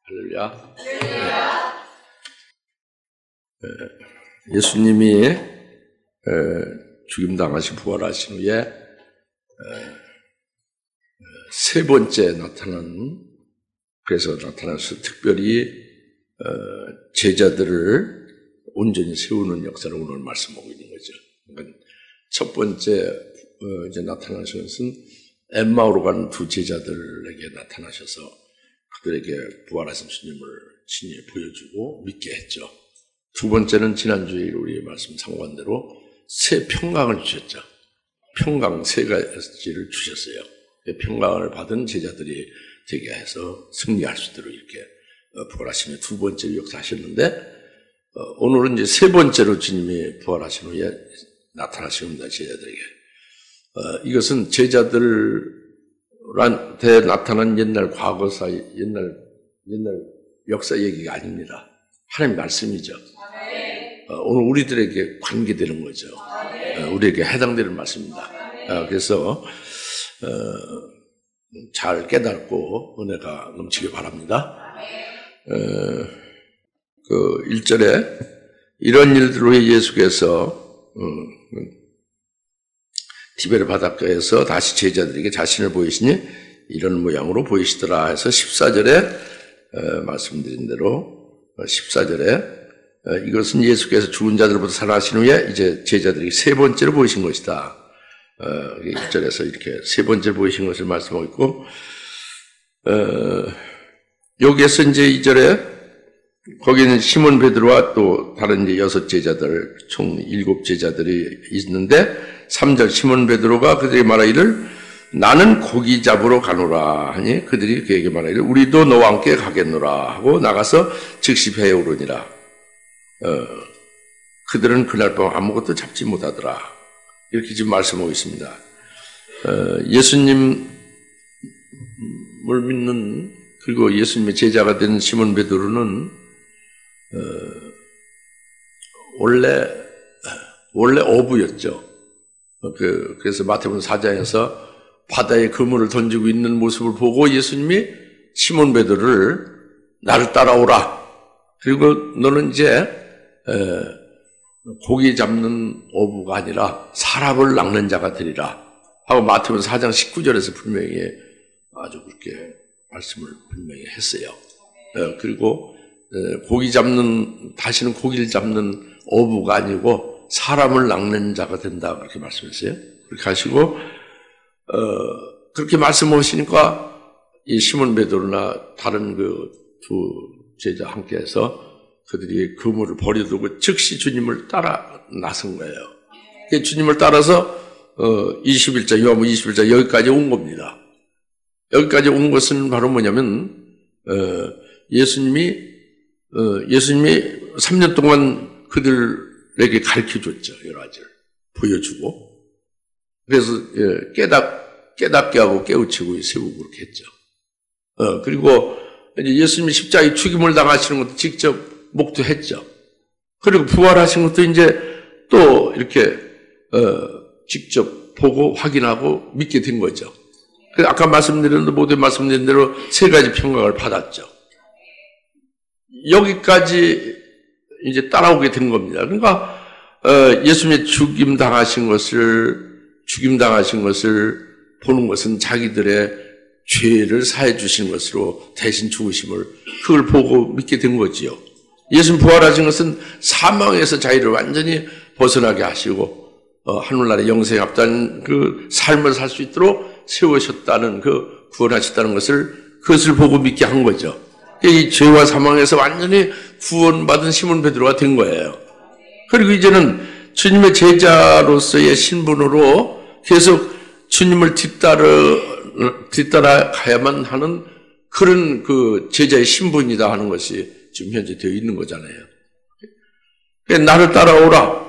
할렐루야. 예수님이 죽임당하시고 부활하신 후에 세 번째 그래서 나타나서 특별히 제자들을 온전히 세우는 역사를 오늘 말씀하고 있는 거죠. 그러니까 첫 번째 이제 나타나신 것은 엠마오로 가는 두 제자들에게 나타나셔서 그들에게 부활하신 주님을 친히 보여주고 믿게 했죠. 두 번째는 지난주에 우리 말씀 상관대로 새 평강을 주셨죠. 평강 세 가지를 주셨어요. 평강을 받은 제자들이 되게 해서 승리할 수 있도록 이렇게 부활하시며 두 번째로 역사하셨는데 오늘은 이제 세 번째로 주님이 부활하신 후에 나타나십니다. 제자들에게. 이것은 제자들한테 나타난 옛날 과거사, 옛날 역사 얘기가 아닙니다. 하나님 말씀이죠. 오늘 우리들에게 관계되는 거죠. 우리에게 해당되는 말씀입니다. 그래서 잘 깨닫고 은혜가 넘치길 바랍니다. 그 1절에 이런 일들 후에 예수께서 디베르 바닷가에서 다시 제자들에게 자신을 보이시니 이런 모양으로 보이시더라 해서 14절에 말씀드린 대로 14절에 이것은 예수께서 죽은 자들보다 살아나신 후에 이제 제자들에게 세 번째로 보이신 것이다. 1절에서 이렇게 세 번째 보이신 것을 말씀하고 있고 여기에서 이제 2절에 거기는 시몬 베드로와 또 다른 이제 6 제자들 총 7 제자들이 있는데 3절 시몬 베드로가 그들에게 말하기를 나는 고기 잡으러 가노라 하니 그들이 그에게 말하기를 우리도 너와 함께 가겠노라 하고 나가서 즉시 배에 오르니라. 그들은 그날 밤 아무것도 잡지 못하더라. 이렇게 지금 말씀하고 있습니다. 예수님을 믿는 그리고 예수님의 제자가 된 시몬 베드로는 원래 어부였죠. 그래서 마태복음 4장에서 바다에 그물을 던지고 있는 모습을 보고 예수님이 시몬 베드로를 나를 따라오라. 그리고 너는 이제 고기 잡는 어부가 아니라 사람을 낚는 자가 되리라 하고 마태복음 4장 19절에서 분명히 아주 그렇게 말씀을 분명히 했어요. 그리고 다시는 고기를 잡는 어부가 아니고 사람을 낚는 자가 된다 그렇게 말씀했어요. 그렇게 하시고 그렇게 말씀하시니까 이 시몬 베드로나 다른 그 두 제자 함께해서 그들이 그물을 버려두고 즉시 주님을 따라 나선 거예요. 주님을 따라서 21장 요한복음 21장 여기까지 온 겁니다. 여기까지 온 것은 바로 뭐냐면 예수님이 3년 동안 그들에게 가르쳐줬죠. 여러 가지를 보여주고 그래서 깨닫게 하고 깨우치고 세우고 그렇게 했죠. 그리고 이제 예수님이 십자가에 죽임을 당하시는 것도 직접 목도했죠. 그리고 부활하신 것도 이제 또 이렇게 직접 보고 확인하고 믿게 된 거죠. 그래서 아까 모두 말씀드린 대로 세 가지 평강을 받았죠. 여기까지 이제 따라오게 된 겁니다. 그러니까 예수님의 죽임 당하신 것을 보는 것은 자기들의 죄를 사해 주신 것으로 대신 죽으심을 그걸 보고 믿게 된 거지요. 예수님 부활하신 것은 사망에서 자기를 완전히 벗어나게 하시고 하늘나라에 영생에 합당한 그 삶을 살 수 있도록 세우셨다는 구원하셨다는 그것을 보고 믿게 한 거죠. 이 죄와 사망에서 완전히 구원받은 시몬 베드로가 된 거예요. 그리고 이제는 주님의 제자로서의 신분으로 계속 주님을 뒤따라가야만 하는 그런 그 제자의 신분이다 하는 것이 지금 현재 되어 있는 거잖아요. 나를 따라오라.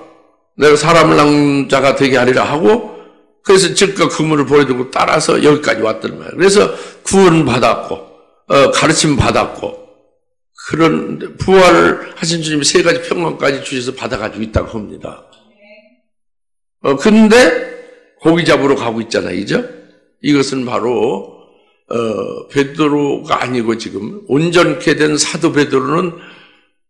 내가 사람을 낚는 자가 되게 하리라 하고 그래서 즉각 그물을 버려두고 따라서 여기까지 왔던 거예요. 그래서 구원받았고 가르침 받았고 그런 부활하신 주님이 세 가지 평강까지 주셔서 받아가지고 있다고 합니다. 근데 고기 잡으러 가고 있잖아요. 그죠? 이것은 바로 베드로가 아니고 지금 온전케 된 사도 베드로는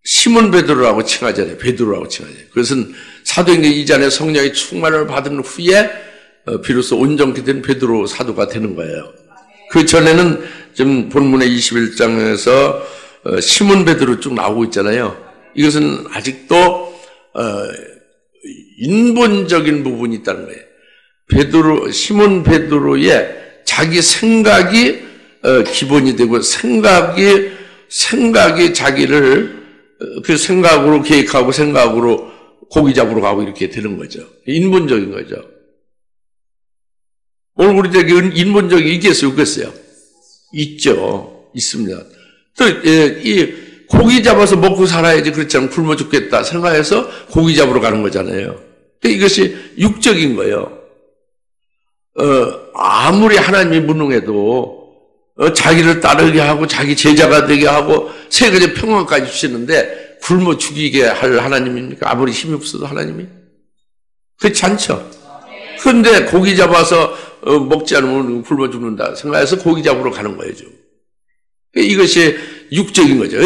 시몬 베드로라고 칭하잖아요. 베드로라고 칭하잖아요. 그것은 사도행전 2장에 성령의 충만을 받은 후에 비로소 온전케 된 베드로 사도가 되는 거예요. 그 전에는 지금 본문의 21장에서 시몬 베드로 쭉 나오고 있잖아요. 이것은 아직도 인본적인 부분이 있다는 거예요. 시몬 베드로의 자기 생각이 기본이 되고 생각이 자기를 그 생각으로 계획하고 생각으로 고기 잡으러 가고 이렇게 되는 거죠. 인본적인 거죠. 오늘 우리들에게 인본적인 이게 있겠어요? 있죠. 있습니다. 또 이 고기 잡아서 먹고 살아야지 그렇지 않으면 굶어 죽겠다 생각해서 고기 잡으러 가는 거잖아요. 이것이 육적인 거예요. 아무리 하나님이 무능해도 자기를 따르게 하고 자기 제자가 되게 하고 세계적 평화까지 주시는데 굶어 죽이게 할 하나님입니까? 아무리 힘이 없어도 하나님이? 그렇지 않죠. 그런데 고기 잡아서 먹지 않으면 굶어 죽는다 생각해서 고기 잡으러 가는 거예요. 이것이 육적인 거죠.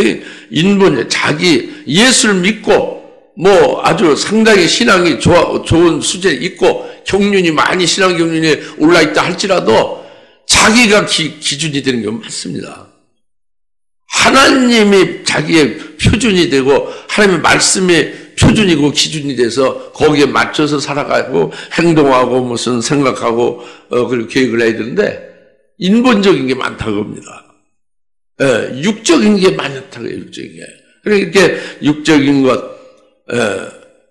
인본, 자기 예수를 믿고 뭐 아주 상당히 신앙이 좋은 수준에 있고 경륜이 많이 신앙 경륜이 올라있다 할지라도 자기가 기준이 되는 게 맞습니다. 하나님이 자기의 표준이 되고 하나님의 말씀이 표준이고 기준이 돼서 거기에 맞춰서 살아가고 행동하고 무슨 생각하고 그리고 계획을 해야 되는데 인본적인 게 많다고 합니다. 육적인 게 많다고요. 육적인 게. 그러니까 육적인 것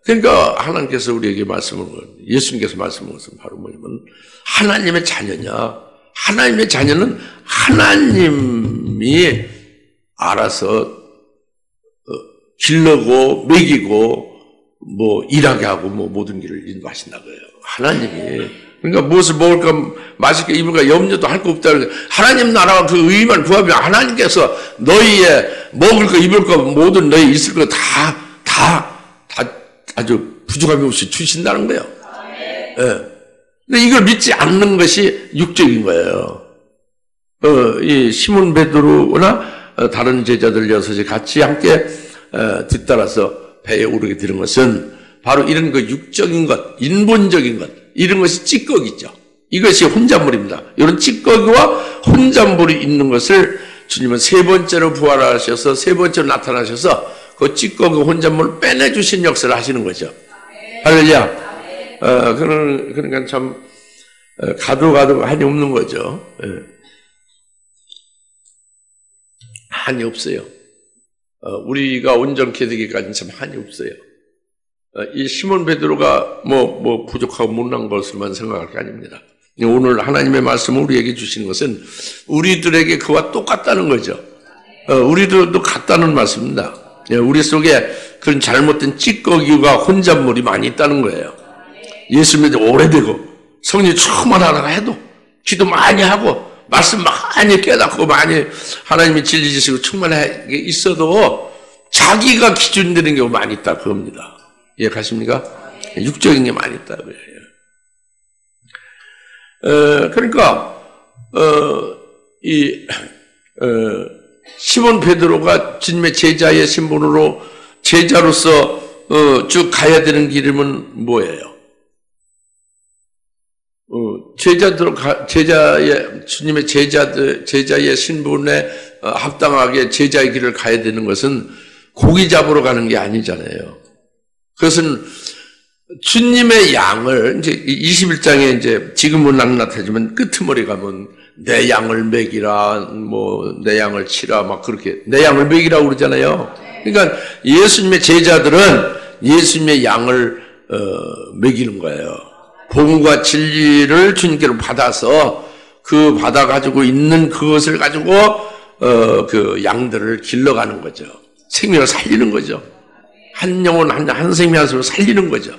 그러니까 하나님께서 우리에게 예수님께서 말씀한 것은 바로 뭐냐면 하나님의 자녀냐. 하나님의 자녀는 하나님이 알아서 길르고 먹이고 뭐 일하게 하고 뭐 모든 길을 인도하신다고요. 하나님이. 그러니까 무엇을 먹을까 맛있게 입을까 염려도 할 거 없다는 거예요. 하나님 나라와 그 의만 구하면 하나님께서 너희의 먹을 거 입을 거 모든 너희 있을 거 다 아주 부족함이 없이 주신다는 거예요. 근데 이걸 믿지 않는 것이 육적인 거예요. 이 시몬 베드로나 다른 제자들 6이 같이 함께 뒤따라서 배에 오르게 되는 것은 바로 이런 그 육적인 것, 인본적인 것, 이런 것이 찌꺼기죠. 이것이 혼잣물입니다. 이런 찌꺼기와 혼잣물이 있는 것을 주님은 세 번째로 부활하셔서 세 번째로 나타나셔서 그 찌꺼기 혼잣물을 빼내주신 역사를 하시는 거죠. 할렐루야. 그러니까 참 가도 한이 없는 거죠. 한이 없어요. 우리가 온전케 되기까지는 참 한이 없어요. 이 시몬 베드로가 뭐 부족하고 못난 것을만 생각할 게 아닙니다. 오늘 하나님의 말씀을 우리에게 주시는 것은 우리들에게 그와 똑같다는 거죠. 우리들도 같다는 말씀입니다. 우리 속에 그런 잘못된 찌꺼기와 혼잣물이 많이 있다는 거예요. 예수 믿어 오래되고 성령 충만하다가 해도 기도 많이 하고 말씀 많이 깨닫고 많이 하나님이 진리 지식으로 충만하게 있어도 자기가 기준 되는 경우가 많이 있다 그겁니다. 이해가십니까? 육적인 게 많이 있다 그래요. 그러니까 시몬 베드로가 주님의 제자의 신분으로 제자로서 쭉 가야 되는 길은 뭐예요? 주님의 제자의 신분에 합당하게 제자의 길을 가야 되는 것은 고기 잡으러 가는 게 아니잖아요. 그것은 주님의 양을, 이제 21장에 이제 지금은 안 나타나지만 끄트머리 가면 내 양을 먹이라, 내 양을 치라, 막 그렇게, 내 양을 먹이라고 그러잖아요. 그러니까 예수님의 제자들은 예수님의 양을, 먹이는 거예요. 복음과 진리를 주님께로 받아서 그 받아가지고 있는 그것을 가지고, 그 양들을 길러가는 거죠. 생명을 살리는 거죠. 한 영혼, 한 생명 한 손으로 살리는 거죠.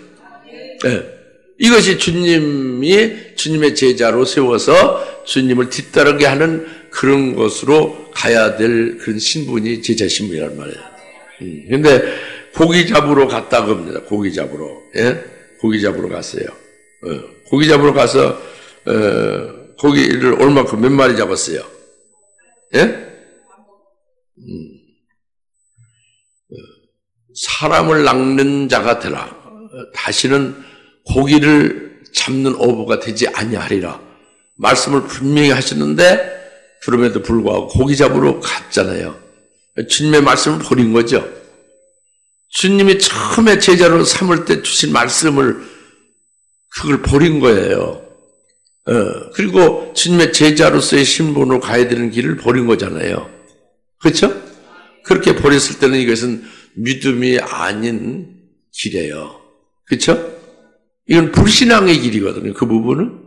이것이 주님의 제자로 세워서 주님을 뒤따르게 하는 그런 것으로 가야 될 그런 신분이 제자 신분이란 말이에요. 근데 고기 잡으러 갔다고 합니다. 고기 잡으러. 고기 잡으러 갔어요. 고기 잡으러 가서, 고기를 얼마큼 몇 마리 잡았어요? 예? 사람을 낚는 자가 되라. 다시는 고기를 잡는 어부가 되지 아니하리라. 말씀을 분명히 하셨는데 그럼에도 불구하고 고기 잡으러 갔잖아요. 주님의 말씀을 버린 거죠. 주님이 처음에 제자로 삼을 때 주신 말씀을 그걸 버린 거예요. 그리고 주님의 제자로서의 신분으로 가야 되는 길을 버린 거잖아요. 그렇죠? 그렇게 버렸을 때는 이것은 믿음이 아닌 길이에요. 그렇죠? 이건 불신앙의 길이거든요. 그 부분은.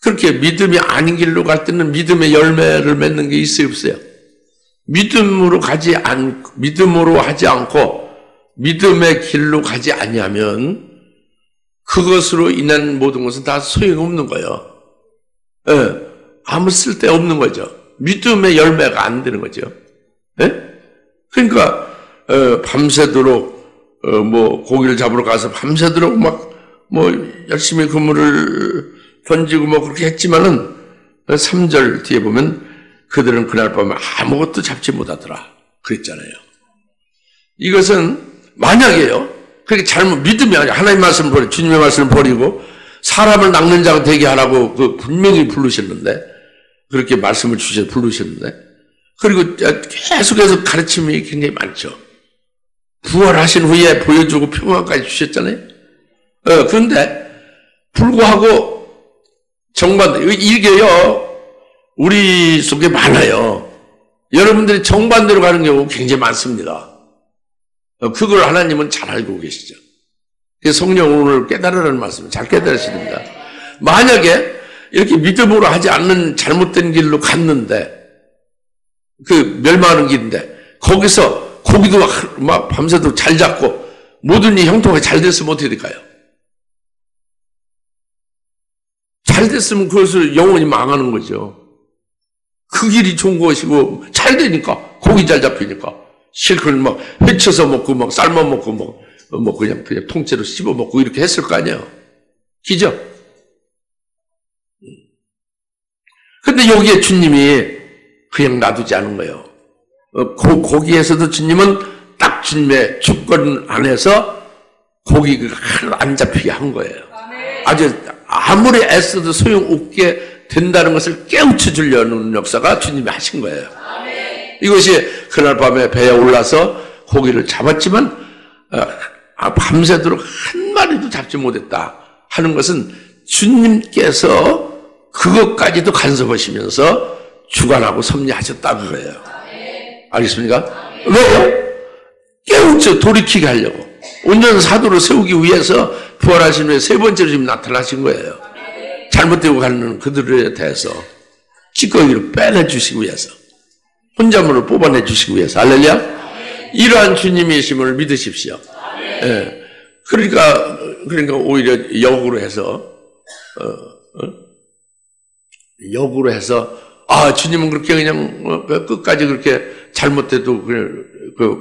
그렇게 믿음이 아닌 길로 갈 때는 믿음의 열매를 맺는 게 있어요, 없어요? 믿음으로 하지 않고 믿음의 길로 가지 아니하면 그것으로 인한 모든 것은 다 소용없는 거예요. 아무 쓸데없는 거죠. 믿음의 열매가 안 되는 거죠. 그러니까 밤새도록 고기를 잡으러 가서 밤새도록 열심히 그물을 던지고 그렇게 했지만은 3절 뒤에 보면 그들은 그날 밤에 아무것도 잡지 못하더라 그랬잖아요. 이것은 만약에요. 그렇게 잘못 믿음이 아니라 하나님 말씀을 버리고 주님의 말씀을 버리고 사람을 낚는 자가 되게 하라고 분명히 부르셨는데 그렇게 말씀을 주셔서 부르셨는데 그리고 계속해서 가르침이 굉장히 많죠. 부활하신 후에 보여주고 평안까지 주셨잖아요. 그런데 불구하고 정반대 이게요 우리 속에 많아요. 여러분들이 정반대로 가는 경우 굉장히 많습니다. 그걸 하나님은 잘 알고 계시죠. 성령 오늘 깨달으라는 말씀을 잘 깨달으셔야 됩니다. 만약에 이렇게 믿음으로 하지 않는 잘못된 길로 갔는데 멸망하는 길인데 거기서 고기도 막 밤새도록 잘 잡고 모든 이 형통이 잘 됐으면 어떻게 될까요? 잘 됐으면 그것을 영원히 망하는 거죠. 그 길이 좋은 것이고 잘 되니까 고기 잘 잡히니까 실컷 회쳐서 먹고 삶아 먹고 그냥 통째로 씹어 먹고 이렇게 했을 거 아니에요. 기죠? 근데 여기에 주님이 그냥 놔두지 않은 거예요. 고기에서도 주님은 딱 주님의 주권 안에서 고기가 안 잡히게 한 거예요. 아주 아무리 애써도 소용없게 된다는 것을 깨우쳐 주려는 역사가 주님이 하신 거예요. 이것이 그날 밤에 배에 올라서 고기를 잡았지만 밤새도록 한 마리도 잡지 못했다 하는 것은 주님께서 그것까지도 간섭하시면서 주관하고 섭리하셨다 그거예요. 알겠습니까? 왜요? 깨우쳐 돌이키게 하려고 온전한 사도로 세우기 위해서 부활하신 후에 세 번째로 지금 나타나신 거예요. 잘못되고 가는 그들에 대해서 찌꺼기를 빼내주시기 위해서 혼자물을 뽑아내주시기 위해서 할렐루야. 이러한 주님이심을 믿으십시오. 그러니까 오히려 역으로 해서 주님은 그렇게 그냥 끝까지 그렇게 잘못돼도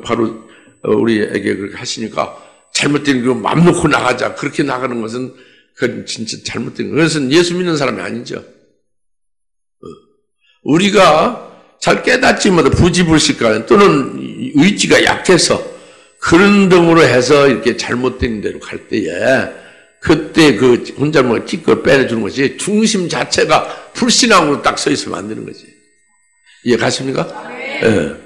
바로 우리에게 그렇게 하시니까 잘못된 거 맘 놓고 나가자 그렇게 나가는 것은 그건 진짜 잘못된 거. 그것은 예수 믿는 사람이 아니죠. 우리가 잘 깨닫지 못해 부지불식간 또는 의지가 약해서 그런 등으로 해서 이렇게 잘못된 대로 갈 때에 그때 그 혼자 찌꺼를 빼내주는 것이 중심 자체가 불신앙으로 딱 서 있으면 안 되는 거지. 이해 가십니까? 예.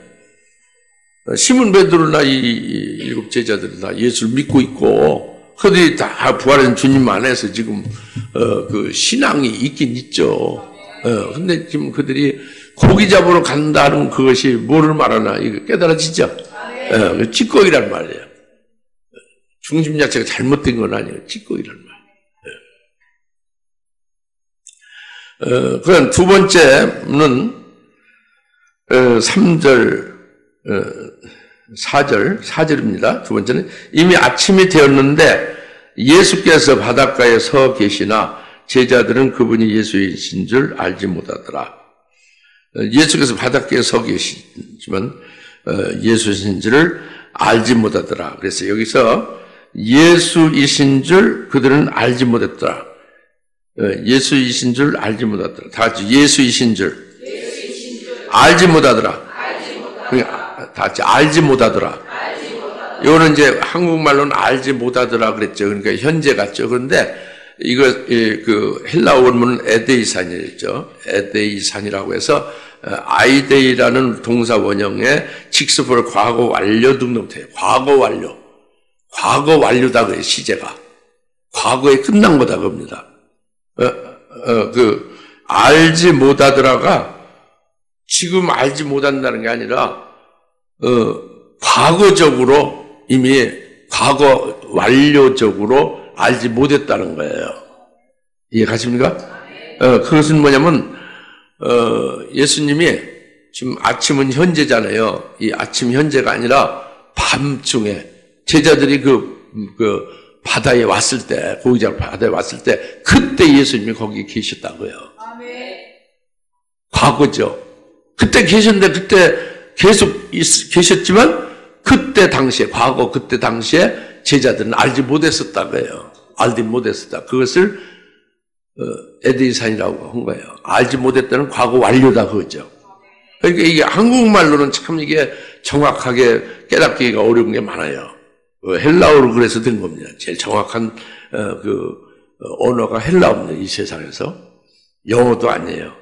시몬 베드로나 이 일곱 제자들은 다 예수를 믿고 있고 그들이 다 부활한 주님 안에서 지금 그 신앙이 있긴 있죠. 근데 지금 그들이 고기 잡으러 간다는 그것이 뭐를 말하나 이거 깨달아지죠? 찌꺼기란 말이에요. 중심 자체가 잘못된 건 아니에요. 찌꺼기란 말이에요. 그럼 두 번째는 3절 4절입니다. 두 번째는 이미 아침이 되었는데 예수께서 바닷가에 서 계시나 제자들은 그분이 예수이신 줄 알지 못하더라. 예수께서 바닷가에 서 계시지만 예수이신 줄을 알지 못하더라. 그래서 여기서 예수이신 줄 그들은 알지 못했더라. 예수이신 줄 알지 못하더라. 다 같이 예수이신 줄 알지 못하더라. 다 같이 알지 못하더라. 이거는 이제 한국말로는 알지 못하더라 그랬죠. 그러니까 현재 같죠. 그런데 이거 그 헬라어 원문은 에데이산이었죠. 에데이산이라고 해서 아이데이라는 동사 원형에 직수벌 과거 완료 등동태예요. 과거 완료. 과거 완료다 그래요. 시제가. 과거에 끝난 거다 그럽니다. 그 알지 못하더라가 지금 알지 못한다는 게 아니라 과거적으로 이미 과거 완료적으로 알지 못했다는 거예요. 이해가십니까? 그것은 뭐냐면 예수님이 지금 아침은 현재잖아요. 이 아침 현재가 아니라 밤중에 제자들이 그 바다에 왔을 때, 고기잡 바다에 왔을 때 그때 예수님이 거기 계셨다고요. 과거죠. 그때 계셨는데 그때 계속 계셨지만 그때 당시에 과거 그때 당시에 제자들은 알지 못했었다고요. 알지 못했었다. 그것을 에데이산이라고 한 거예요. 알지 못했다는 과거 완료다 그거죠. 그러니까 이게 한국말로는 참 이게 정확하게 깨닫기가 어려운 게 많아요. 헬라어로 그래서 된 겁니다. 제일 정확한 언어가 헬라어입니다. 이 세상에서. 영어도 아니에요.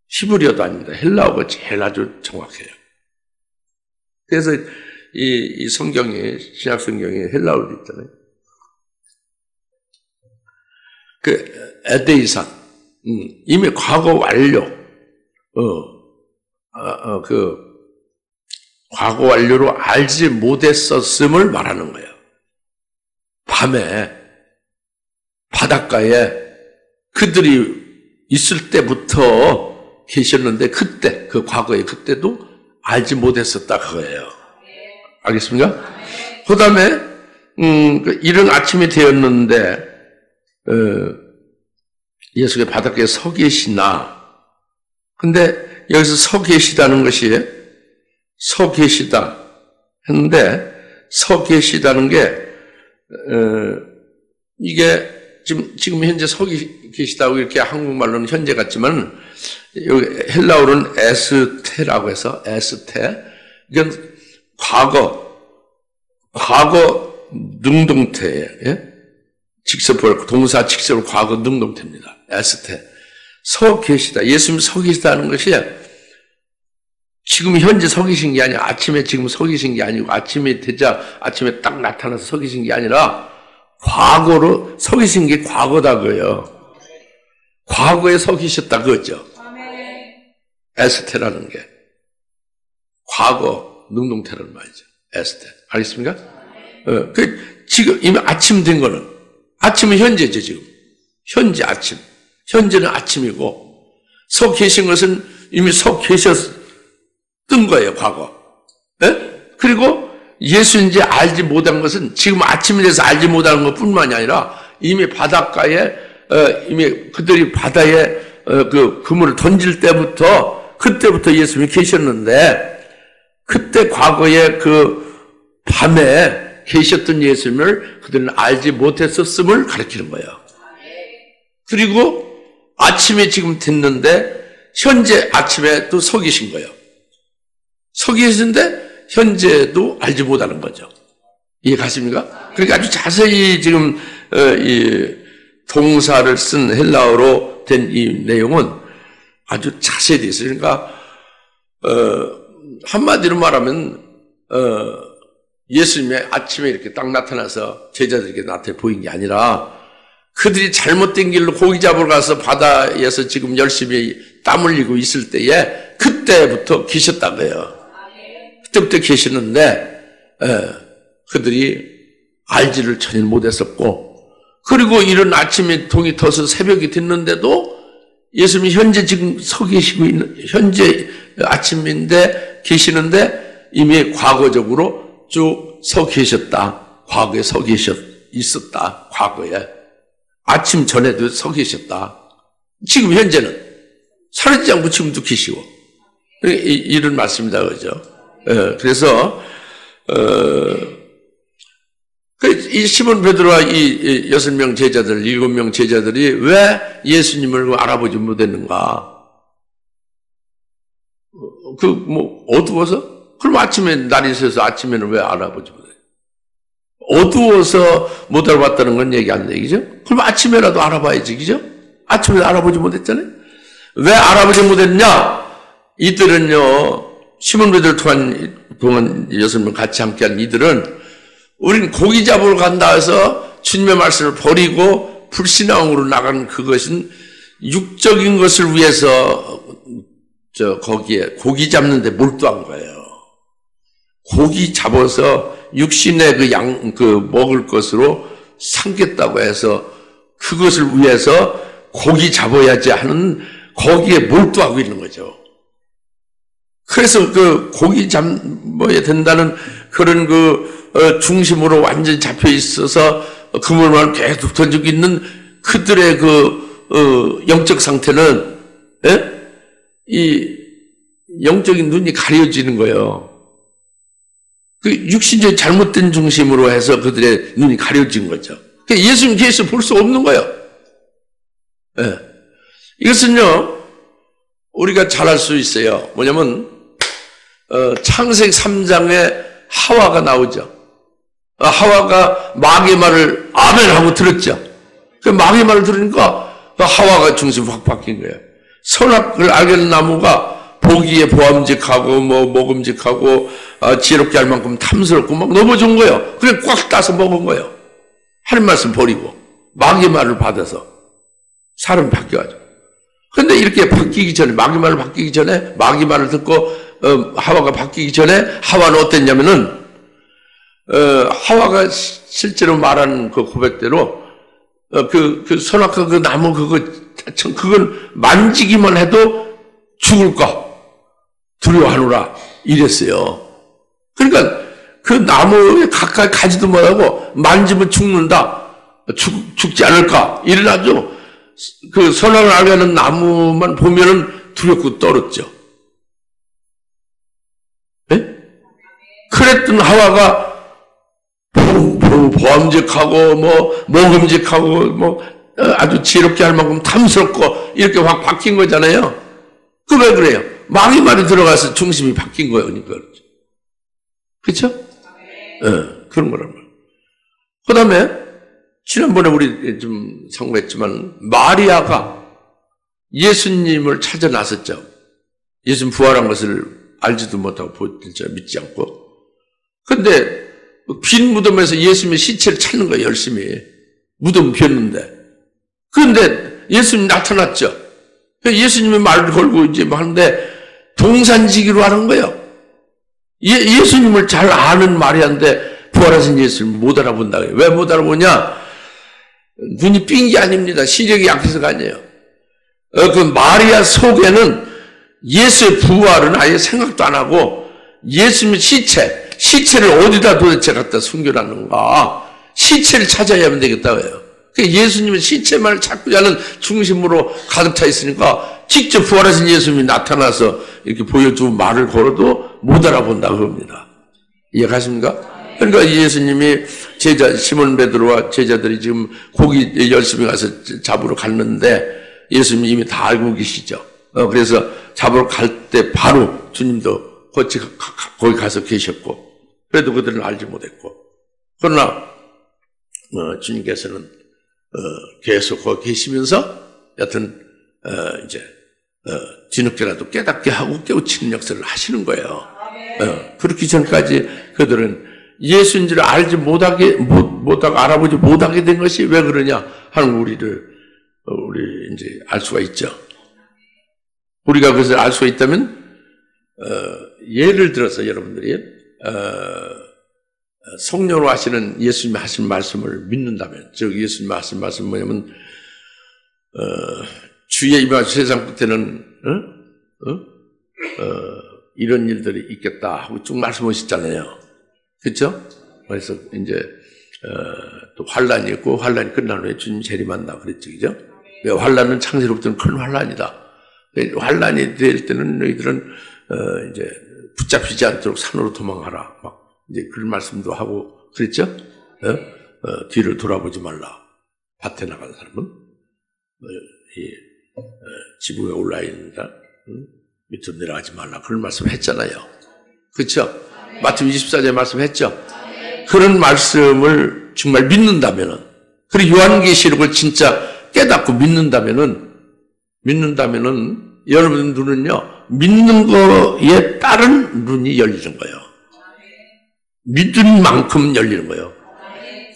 히브리어도 아닙니다. 헬라어가 제일 아주 정확해요. 그래서 이 성경이 신약 성경에 헬라어도 있잖아요. 그 에데이산 이미 과거 완료 그 과거 완료로 알지 못했었음을 말하는 거예요. 밤에 바닷가에 그들이 있을 때부터 계셨는데 그때 그 과거에 그때도 알지 못했었다 그거예요. 알겠습니까? 그 다음에 이른 아침이 되었는데 예수가 바닷가에 서 계시나 근데 여기서 서 계시다는 것이 서 계시다 했는데 서 계시다는 게 이게 지금 현재 서 계시다고 이렇게 한국말로는 현재 같지만 여기 헬라어로는 에스테라고 해서 에스테 이건 과거 능동태예요. 예? 직접벌 동사 직접을 과거 능동태입니다. 에스테 서 계시다. 예수님 서 계시다는 것이 지금 현재 서 계신 게 아니라 아침에 지금 서 계신 게 아니고 아침이 되자 아침에 딱 나타나서 서 계신 게 아니라 과거로 서 계신 게 과거다 그거예요. 과거에 서 계셨다 그거죠. 에스테라는 게 과거 능동태라는 말이죠. 에스테. 알겠습니까? 지금 이미 아침 된 거는 아침은 현재죠 지금. 현재 아침. 현재는 아침이고 서 계신 것은 이미 서 계셨던 거예요. 과거. 네? 그리고 예수인지 알지 못한 것은 지금 아침이 돼서 알지 못하는 것뿐만이 아니라 이미 바닷가에 이미 그들이 바다에 그 그물을 던질 때부터 그때부터 예수님이 계셨는데 그때 과거에 그 밤에 계셨던 예수님을 그들은 알지 못했었음을 가리키는 거예요. 그리고 아침에 지금 됐는데 현재 아침에 또 서 계신 거예요. 서 계신데 현재도 알지 못하는 거죠. 이해가십니까? 그러니까 아주 자세히 지금 이 동사를 쓴 헬라어로 된 이 내용은 아주 자세히 되어 있어요. 그러니까 한마디로 말하면 예수님이 아침에 이렇게 딱 나타나서 제자들에게 나타나 보인 게 아니라 그들이 잘못된 길로 고기 잡으러 가서 바다에서 지금 열심히 땀 흘리고 있을 때에 그때부터 계셨다고요. 그때부터 계시는데 그들이 알지를 전혀 못했었고 그리고 이런 아침에 동이 터서 새벽이 됐는데도 예수님이 현재 지금 서 계시고 있는 현재 아침인데 계시는데 이미 과거적으로 쭉 서 계셨다. 과거에 서 있었다. 과거에 아침 전에도 서 계셨다. 지금 현재는 사라지지 않고 지금도 계시고 이런 말씀이다 그죠. 그래서 이 시몬 베드로와 이 6명 제자들, 7명 제자들이 왜 예수님을 알아보지 못했는가? 어두워서? 그럼 아침에 날이 새서 아침에는 왜 알아보지 못해? 어두워서 못 알아봤다는 건 얘기 안 되죠? 그럼 아침에라도 알아봐야지, 그죠? 아침에 알아보지 못했잖아요? 왜 알아보지 못했냐? 이들은요, 시몬 베드로 동안 6명 같이 함께한 이들은 우린 고기 잡으러 간다 해서 주님의 말씀을 버리고 불신앙으로 나간 그것은 육적인 것을 위해서 거기에 고기 잡는데 몰두한 거예요. 고기 잡아서 육신의 먹을 것으로 삼겠다고 해서 그것을 위해서 고기 잡아야지 하는 거기에 몰두하고 있는 거죠. 그래서 고기 잡아야 된다는 그런 중심으로 완전히 잡혀 있어서 그물만 계속 던지고 있는 그들의 영적 상태는, 이 영적인 눈이 가려지는 거예요. 육신적 잘못된 중심으로 해서 그들의 눈이 가려진 거죠. 예수님 계셔 볼 수 없는 거예요. 이것은요, 우리가 잘 알 수 있어요. 뭐냐면, 창세기 3장에 하와가 나오죠. 하와가 마귀의 말을 아멘 하고 들었죠. 마귀의 말을 들으니까 하와가 중심이 확 바뀐 거예요. 선악을 알게 된 나무가 보기에 보암직하고 먹음직하고 지혜롭게 할 만큼 탐스럽고 막 너무 좋은 거예요. 그래 꽉 따서 먹은 거예요. 하나님 말씀 버리고 마귀의 말을 받아서 사람이 바뀌어가지고. 근데 이렇게 바뀌기 전에, 마귀 말을 바뀌기 전에, 마귀 말을 듣고 하와가 바뀌기 전에 하와는 어땠냐면은 하와가 실제로 말한 그 고백대로 선악과 그 나무 그건 만지기만 해도 죽을까 두려워하노라 이랬어요. 그러니까 그 나무에 가까이 가지도 못하고 만지면 죽는다, 죽지 않을까 이래가지고 그 선악을 알게 하는 나무만 보면은 두렵고 떨었죠. 그랬던 하와가 보암직하고 먹음직하고 아주 지혜롭게 할 만큼 탐스럽고 이렇게 확 바뀐 거잖아요. 그 왜 그래요? 마귀 말이 들어가서 중심이 바뀐 거예요. 그러니까 그렇죠? 그런 거란 말이에요. 그 다음에 지난번에 우리 좀 상고했지만 마리아가 예수님을 찾아 나섰죠. 예수님 부활한 것을 알지도 못하고 믿지 않고. 근데 빈 무덤에서 예수님의 시체를 찾는 거예요. 열심히. 무덤 비었는데. 그런데 예수님 나타났죠. 예수님의 말을 걸고 이제 하는데 동산지기로 하는 거예요. 예수님을 잘 아는 마리아인데 부활하신 예수님을 못 알아본다. 왜 못 알아보냐? 눈이 삔 게 아닙니다. 시력이 약해서가 아니에요. 그 마리아 속에는 예수의 부활은 아예 생각도 안 하고 예수님의 시체를 어디다 도대체 갖다 숨겨놨는가? 시체를 찾아야만 되겠다고 해요. 예수님의 시체만을 찾고자 하는 중심으로 가득 차 있으니까 직접 부활하신 예수님이 나타나서 이렇게 보여주고 말을 걸어도 못 알아본다고 합니다. 이해가십니까? 그러니까 예수님이 시몬 베드로와 제자들이 지금 고기 열심히 가서 잡으러 갔는데 예수님이 이미 다 알고 계시죠. 그래서 잡으러 갈 때 바로 주님도 거기 가서 계셨고, 그래도 그들은 알지 못했고, 그러나 주님께서는 계속 거기 계시면서 여튼 이제 뒤늦게라도 깨닫게 하고 깨우치는 역사를 하시는 거예요. 그렇기 전까지 그들은 예수인 줄 알지 못하고 알아보지 못하게 된 것이 왜 그러냐 하는 우리 이제 알 수가 있죠. 우리가 그것을 알 수가 있다면 예를 들어서 여러분들이 성령으로 하시는 예수님이 하신 말씀을 믿는다면, 즉 예수님이 하신 말씀은 뭐냐면 주의 임하신 세상 끝에는 이런 일들이 있겠다 하고 쭉 말씀하셨잖아요. 그렇죠? 그래서 이제 또 환란이 있고 환란이 끝난 후에 주님 재림한다 그랬죠, 그죠? 환란은 창세로부터는 큰 환란이다. 환란이 될 때는 너희들은 이제 붙잡히지 않도록 산으로 도망하라. 막 이제 그런 말씀도 하고 그랬죠? 뒤를 돌아보지 말라. 밭에 나간 사람은 지붕에 올라 있는다. 밑으로 내려가지 말라. 그런 말씀을 했잖아요. 그렇죠? 마태복음 24장에 말씀했죠. 그런 말씀을 정말 믿는다면은, 그리고 요한계시록을 진짜 깨닫고 믿는다면은 여러분 눈은요, 믿는 거에 따른 눈이 열리는 거예요. 믿은 만큼 열리는 거예요.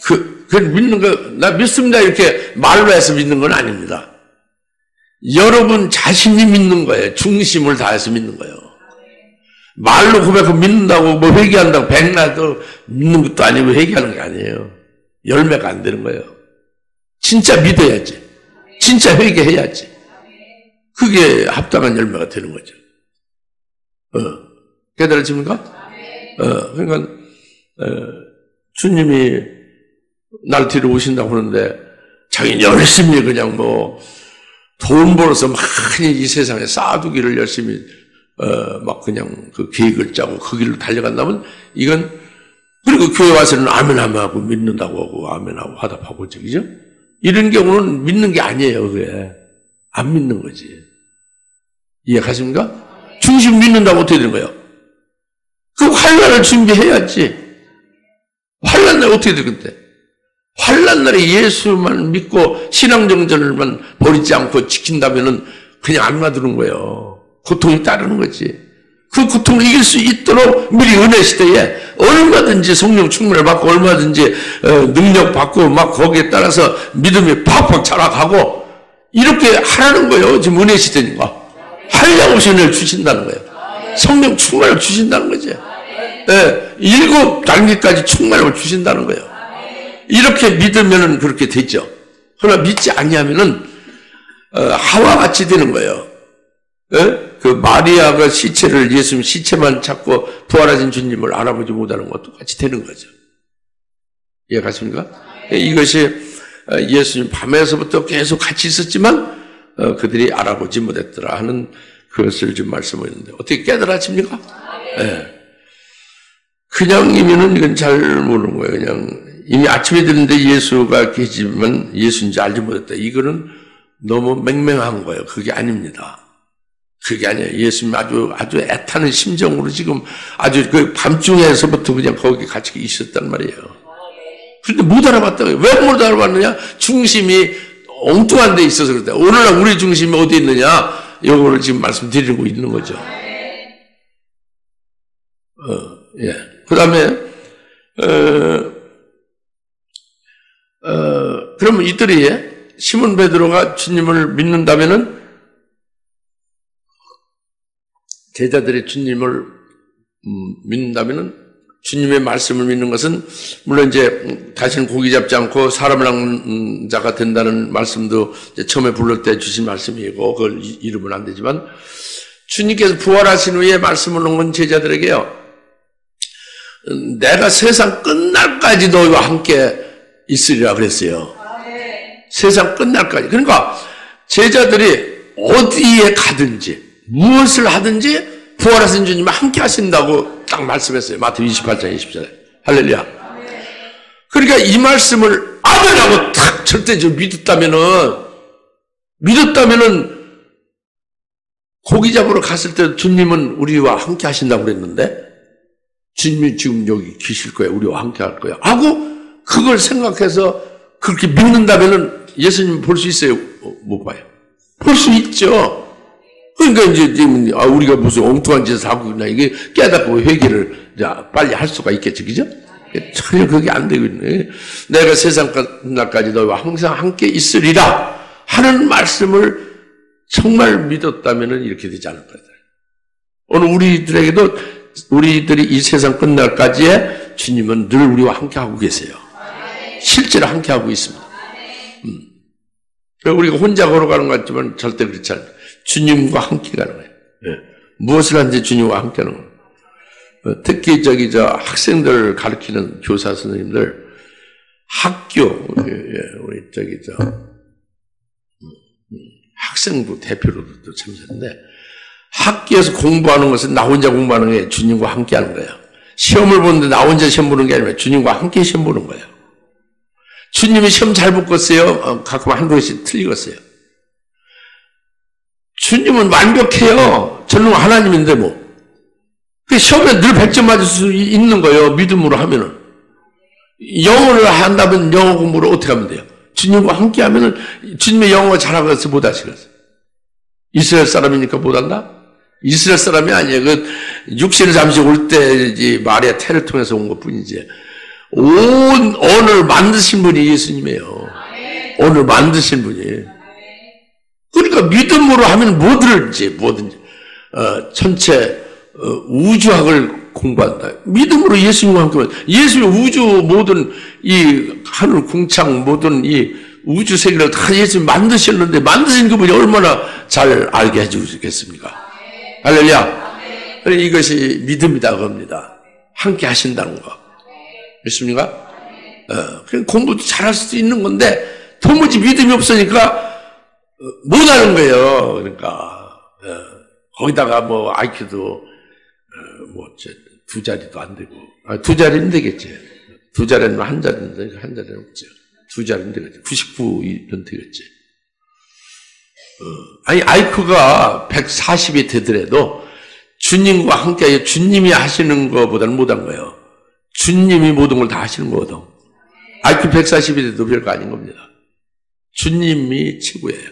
그 믿는 거, 나 믿습니다 이렇게 말로 해서 믿는 건 아닙니다. 여러분 자신이 믿는 거예요. 중심을 다해서 믿는 거예요. 말로 고백하고 믿는다고 뭐 회개한다고 백날도 믿는 것도 아니고 회개하는 게 아니에요. 열매가 안 되는 거예요. 진짜 믿어야지. 진짜 회개해야지. 그게 합당한 열매가 되는 거죠. 깨달아집니까? 그러니까 주님이 날 뒤로 오신다고 하는데 자기는 열심히 그냥 뭐 돈 벌어서 많이 이 세상에 쌓아두기를 열심히 막 그냥 그 계획을 짜고 그 길로 달려간다면 이건, 그리고 교회 와서는 아멘하면 하고 믿는다고 하고 아멘하고 화답하고 그죠? 이런 경우는 믿는 게 아니에요. 그게 안 믿는 거지. 이해가십니까? 중심 믿는다고 어떻게 되는 거예요? 그 환난을 준비해야지. 환난 날 어떻게 되겠대? 환난 날에 예수만 믿고 신앙정전을만 버리지 않고 지킨다면은 그냥 안 놔두는 거예요. 고통이 따르는 거지. 그 고통을 이길 수 있도록 미리 은혜 시대에 얼마든지 성령 충만을 받고 얼마든지 능력 받고 막 거기에 따라서 믿음이 팍팍 자라가고 이렇게 하라는 거예요. 지금 은혜 시대니까. 한량 없이 은혜를 주신다는 거예요. 성령 충만을 주신다는 거죠. 7단계까지 충만을 주신다는 거예요. 이렇게 믿으면 그렇게 되죠. 그러나 믿지 아니하면은 하와 같이 되는 거예요. 그 마리아가 시체를, 예수님 시체만 찾고 부활하신 주님을 알아보지 못하는 것과 똑같이 되는 거죠. 이해가십니까? 이것이 예수님 밤에서부터 계속 같이 있었지만 그들이 알아보지 못했더라 하는 그것을 지금 말씀하셨는데 어떻게 깨달아집니까? 그냥이면은 이건 잘 모르는 거예요. 그냥 이미 아침에 들었는데 예수가 계시지만 예수인지 알지 못했다. 이거는 너무 맹맹한 거예요. 그게 아닙니다. 그게 아니에요. 예수님 아주 애타는 심정으로 지금 아주 그 밤중에서부터 그냥 거기 같이 있었단 말이에요. 그런데 못 알아봤다고요. 왜 못 알아봤느냐? 중심이 엉뚱한 데 있어서 그렇다. 오늘날 우리 중심이 어디 있느냐? 이거를 지금 말씀드리고 있는 거죠. 그 다음에, 그러면 이들이 시몬 베드로가 주님을 믿는다면은 제자들이 주님을 믿는다면은 주님의 말씀을 믿는 것은 물론 이제 다시는 고기 잡지 않고 사람을 낚는 자가 된다는 말씀도 이제 처음에 부를 때 주신 말씀이고 그걸 잃으면 안 되지만 주님께서 부활하신 후에 말씀을 놓은 제자들에게요. 내가 세상 끝날까지 너희와 함께 있으리라 그랬어요. 세상 끝날까지. 그러니까 제자들이 어디에 가든지 무엇을 하든지 부활하신 주님과 함께 하신다고 딱 말씀했어요. 마태복음 28장 20절에. 할렐루야. 그러니까 이 말씀을 아멘하고 탁 절대적으로 믿었다면은 고기 잡으러 갔을 때 주님은 우리와 함께 하신다고 그랬는데 주님이 지금 여기 계실 거예요. 우리와 함께 할 거예요. 하고 그걸 생각해서 그렇게 믿는다면은 예수님 볼 수 있어요? 못 봐요. 볼 수 있죠. 그러니까 이제 지금 우리가 무슨 엉뚱한 짓을 하고 있나 이게 깨닫고 회개를 빨리 할 수가 있겠죠, 그죠? 전혀 그게 안 되고 있네. 내가 세상 끝날까지 너희와 항상 함께 있으리라 하는 말씀을 정말 믿었다면은 이렇게 되지 않을 거다. 오늘 우리들이 이 세상 끝날까지에 주님은 늘 우리와 함께 하고 계세요. 실제로 함께 하고 있습니다. 우리가 혼자 걸어가는 것 같지만 절대 그렇지 않아요. 주님과 함께 가는 거예요. 무엇을 하든지 주님과 함께 하는 거예요. 특히 학생들 가르치는 교사 선생님들 학교 우리 학생부 대표로도 참석했는데 학교에서 공부하는 것은 나 혼자 공부하는 게 주님과 함께 하는 거예요. 시험을 보는데 나 혼자 시험 보는 게 아니라 주님과 함께 시험 보는 거예요. 주님이 시험 잘 붙겠어요? 가끔 한두 개씩 틀리겠어요. 주님은 완벽해요. 전능 하나님인데 뭐. 그 시험에 늘 100점 맞을 수 있는 거예요. 믿음으로 하면은. 영어를 한다면 영어 공부를 어떻게 하면 돼요? 주님과 함께 하면은 주님의 영어가 잘하겠어, 못하시겠어? 이스라엘 사람이니까 못한다? 이스라엘 사람이 아니에요. 그 육신을 잠시 올 때 마리아 태를 통해서 온 것 뿐이지. 온 언을 만드신 분이 예수님이에요. 언을 만드신 분이. 그러니까 믿음으로 하면 뭐든지 전체 우주학을 공부한다. 믿음으로 예수님과 함께 예수님이 우주 모든 이 하늘 궁창 모든 이 우주 세계를 다 예수님 만드셨는데 만드신 그분이 얼마나 잘 알게 해주시겠습니까? 할렐루야. 이것이 믿음이다 그겁니다. 함께 하신다는 거. 믿습니까? 그냥 공부도 잘할 수도 있는 건데 도무지 믿음이 없으니까 못하는 거예요. 그러니까 거기다가 뭐 IQ도 뭐 두 자리도 안 되고 두 자리는 되겠지. 두 자리는 한 자리인데 한 자리는 없죠. 두 자리는 되겠지. 99는 되겠지. 아니 IQ가 140이 되더라도 주님과 함께 주님이 하시는 것보다는 못한 거예요. 주님이 모든 걸 다 하시는 거거든. IQ 140이 돼도 별거 아닌 겁니다. 주님이 최고예요.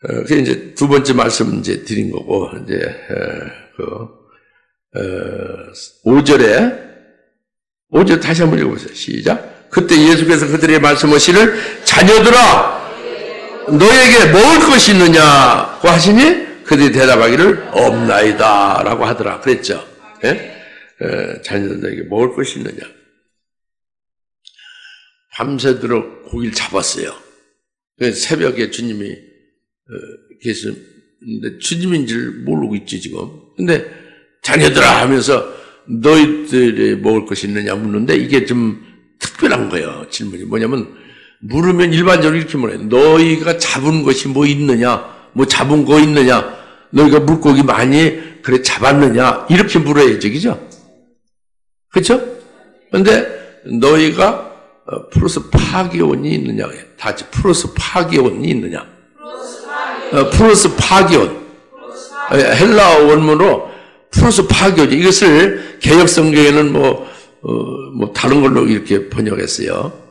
그게 이제 두 번째 말씀 이제 드린 거고, 이제, 5절에 다시 한번 읽어보세요. 시작. 그때 예수께서 그들에게 말씀하시기를 자녀들아, 너에게 먹을 것이 있느냐고 하시니 그들이 대답하기를 없나이다 라고 하더라. 그랬죠. 예? 자녀들에게 먹을 것이 있느냐. 밤새도록 고기를 잡았어요. 그래서 새벽에 주님이 계시는데 주님인지를 모르고 있지 지금. 근데 자녀들아 하면서 너희들이 먹을 것이 있느냐 묻는데 이게 좀 특별한 거예요. 질문이 뭐냐면 물으면 일반적으로 이렇게 물어요. 너희가 잡은 것이 뭐 있느냐, 뭐 잡은 거 있느냐, 너희가 물고기 많이 그래 잡았느냐 이렇게 물어야죠, 그죠? 그렇죠? 근데 너희가 플러스 파기온이 있느냐, 다 플러스 파기온이 있느냐. 플러스 파기온. 헬라어 원문으로 플러스 파기온. 이것을 개역성경에는 뭐 다른 걸로 이렇게 번역했어요.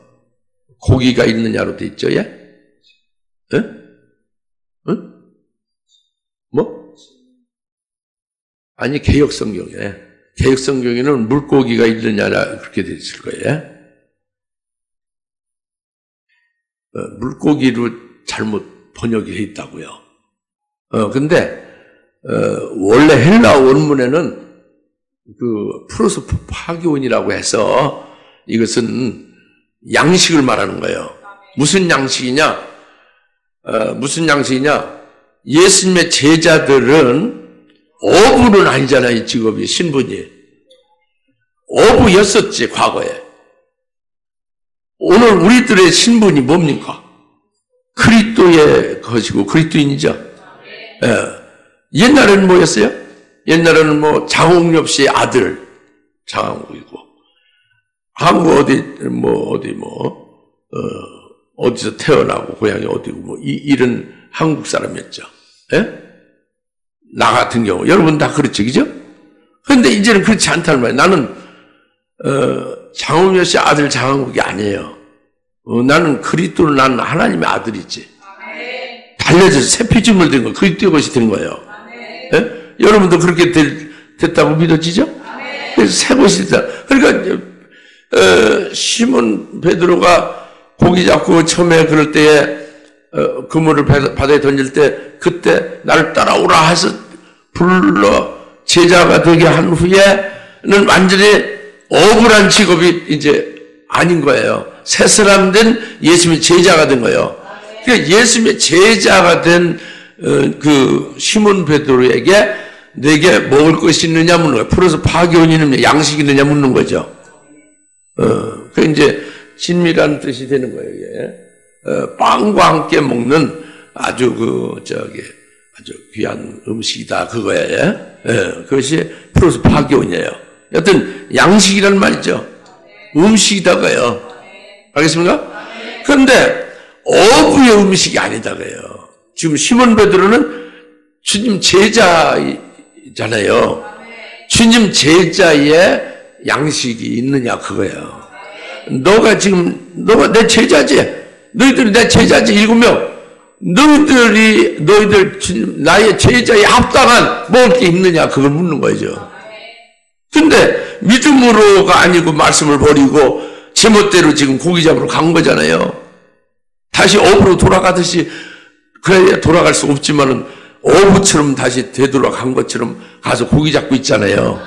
고기가 있느냐로 돼 있죠, 예? 예? 응? 뭐? 아니, 개역성경에는 물고기가 있느냐라 그렇게 돼 있을 거예요. 물고기로 잘못 번역이 돼 있다고요. 근데, 원래 헬라어 원문에는 그 플러스 파기온이라고 해서 이것은 양식을 말하는 거예요. 무슨 양식이냐? 예수님의 제자들은 어부는 아니잖아요, 이 직업이, 신분이. 어부였었지, 과거에. 오늘 우리들의 신분이 뭡니까? 그리스도의 것이고, 그리스도인이죠. 옛날에는 뭐였어요? 옛날에는 뭐, 장홍엽 씨의 아들, 장홍이고, 한국 어디서 태어나고, 고향이 어디고, 이런 한국 사람이었죠. 예? 나 같은 경우. 여러분 다 그렇죠, 그죠? 그런데 이제는 그렇지 않다는 말이에요. 나는, 장홍엽 씨 아들 장홍국이 아니에요. 나는 그리스도는 나는 하나님의 아들이지. 달려져서 새 피조물 된 거, 그리스도의 것이 된 거예요. 예? 여러분도 그렇게 됐다고 믿어지죠? 그래서 새 것이 됐다. 그러니까, 시몬 베드로가 고기 잡고 처음에 그럴 때에 그물을 바다에 던질 때 그때 나를 따라오라 해서 불러 제자가 되게 한 후에는 완전히 억울한 직업이 이제 아닌 거예요. 새 사람 된 예수님의 제자가 된 거예요. 그러니까 예수님의 제자가 된 그 시몬 베드로에게 내게 먹을 것이 있느냐 묻는 거예요. 풀어서 파기온이 있느냐 양식이 있느냐 묻는 거죠. 그 이제 진미란 뜻이 되는 거예요. 이게. 빵과 함께 먹는 아주 아주 귀한 음식이다 그거예요. 그것이 플러스 파기온이에요. 여튼 양식이란 말이죠. 음식이다가요. 알겠습니까? 그런데 어부의 음식이 아니다가요. 지금 시몬 베드로는 주님 제자잖아요. 주님 제자의 양식이 있느냐 그거예요. 너가 내 제자지. 너희들이 내 제자지 7명. 너희들 주님 나의 제자에 합당한 먹을 게 있느냐 그걸 묻는 거죠. 근데 믿음으로가 아니고 말씀을 버리고 제멋대로 지금 고기 잡으러 간 거잖아요. 다시 어부로 돌아가듯이 그래야 돌아갈 수 없지만은 어부처럼 다시 되돌아간 것처럼 가서 고기 잡고 있잖아요.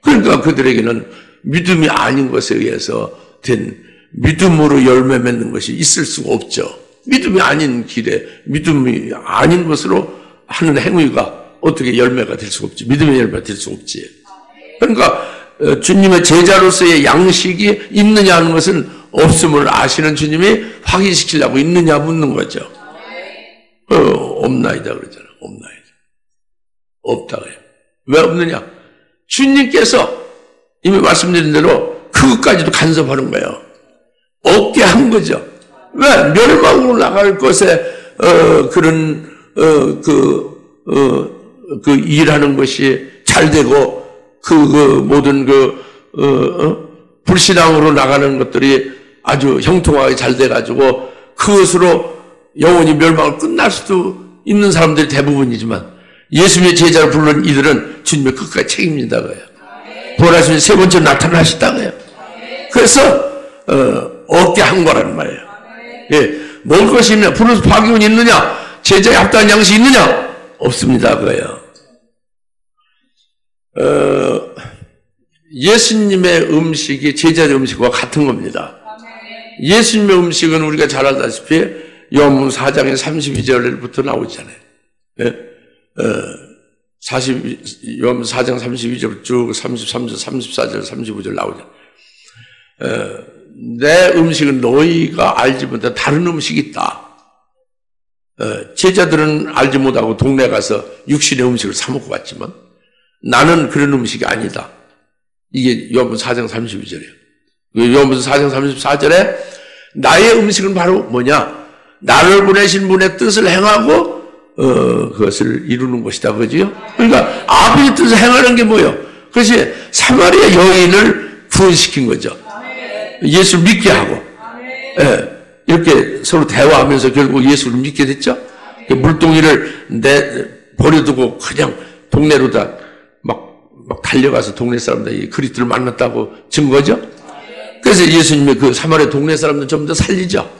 그러니까 그들에게는 믿음이 아닌 것에 의해서 된 믿음으로 열매 맺는 것이 있을 수가 없죠. 믿음이 아닌 길에 믿음이 아닌 것으로 하는 행위가 어떻게 열매가 될 수가 없지. 믿음의 열매가 될 수가 없지. 그러니까 주님의 제자로서의 양식이 있느냐 하는 것은 없음을 아시는 주님이 확인시키려고 있느냐 묻는 거죠. 없나이다 그러잖아. 없나이다. 없다고요. 왜 없느냐? 주님께서 이미 말씀드린 대로 그것까지도 간섭하는 거예요. 없게 한 거죠. 왜? 멸망으로 나갈 것에 일하는 것이 잘 되고 모든 불신앙으로 나가는 것들이 아주 형통하게 잘 돼가지고 그것으로 영원히 멸망을 끝날 수도 있는 사람들이 대부분이지만 예수님의 제자를 부른 이들은 주님의 끝까지 책임진다고요. 부활하시면 세 번째 나타나시다고요. 그래서 얻게 한 거란 말이에요. 예, 먹을 것이 있느냐, 부르스 파기운이 있느냐, 제자의 합당한 양식이 있느냐, 없습니다 그거예요. 예수님의 음식이 제자의 음식과 같은 겁니다. 예수님의 음식은 우리가 잘 알다시피 요한복음 4장의 32절부터 나오잖아요. 예? 요한복음 4장 32절 쭉 33절, 34절, 35절 나오잖아요. 내 음식은 너희가 알지 못한 다른 음식이 있다. 제자들은 알지 못하고 동네 가서 육신의 음식을 사 먹고 왔지만 나는 그런 음식이 아니다. 이게 요한복음 4장 32절이에요. 요한복음 4장 34절에 나의 음식은 바로 뭐냐? 나를 보내신 분의 뜻을 행하고 그것을 이루는 것이다. 그죠? 그러니까 아버지 뜻을 행하는 게 뭐예요? 그것이 사마리아 여인을 구원시킨 거죠. 예수를 믿게 하고 이렇게 서로 대화하면서 결국 예수를 믿게 됐죠. 물동이를 버려두고 그냥 동네로 다 막 달려가서 동네 사람들이 그리스도를 만났다고 증거죠. 그래서 예수님의 그 사마리아 동네 사람들 전부 다 살리죠.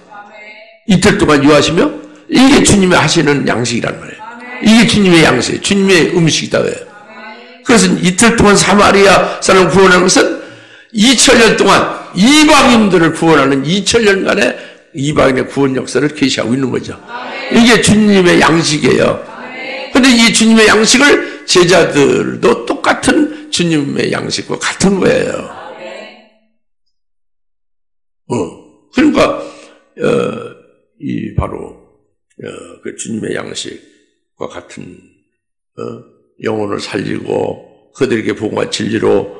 이틀 동안 유하시며 이게 주님이 하시는 양식이란 말이에요. 이게 주님의 양식, 주님의 음식이다. 그래서 이틀 동안 사마리아 사람을 구원하는 것은 2000년 동안 이방인들을 구원하는 2000년간의 이방인의 구원 역사를 계시하고 있는 거죠. 이게 주님의 양식이에요. 그런데 이 주님의 양식을 제자들도 똑같은 주님의 양식과 같은 거예요. 그러니까 그 주님의 양식과 같은 영혼을 살리고 그들에게 복음과 진리로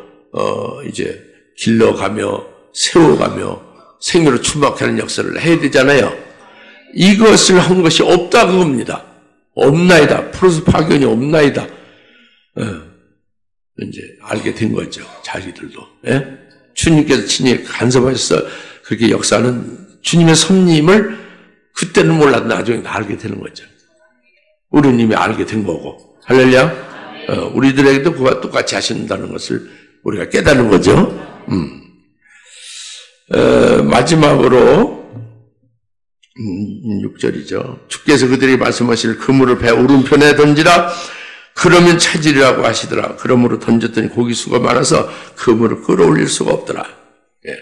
이제 길러가며 세워가며 생명을 충만하는 역사를 해야 되잖아요. 이것을 한 것이 없다 그겁니다. 없나이다. 프로스 파견이 없나이다. 이제 알게 된 거죠. 자기들도. 예? 주님께서 친히 간섭하셔서 그렇게 역사하는 주님의 섭님을 그때는 몰라도 나중에 알게 되는 거죠. 우리는 이미 알게 된 거고. 할렐루야. 우리들에게도 그와 똑같이 하신다는 것을 우리가 깨닫는 거죠. 마지막으로 6절이죠. 주께서 그들이 말씀하실 그물을 배 오른편에 던지라. 그러면 찾으리라고 하시더라. 그러므로 던졌더니 고기 수가 많아서 그물을 끌어올릴 수가 없더라. 예.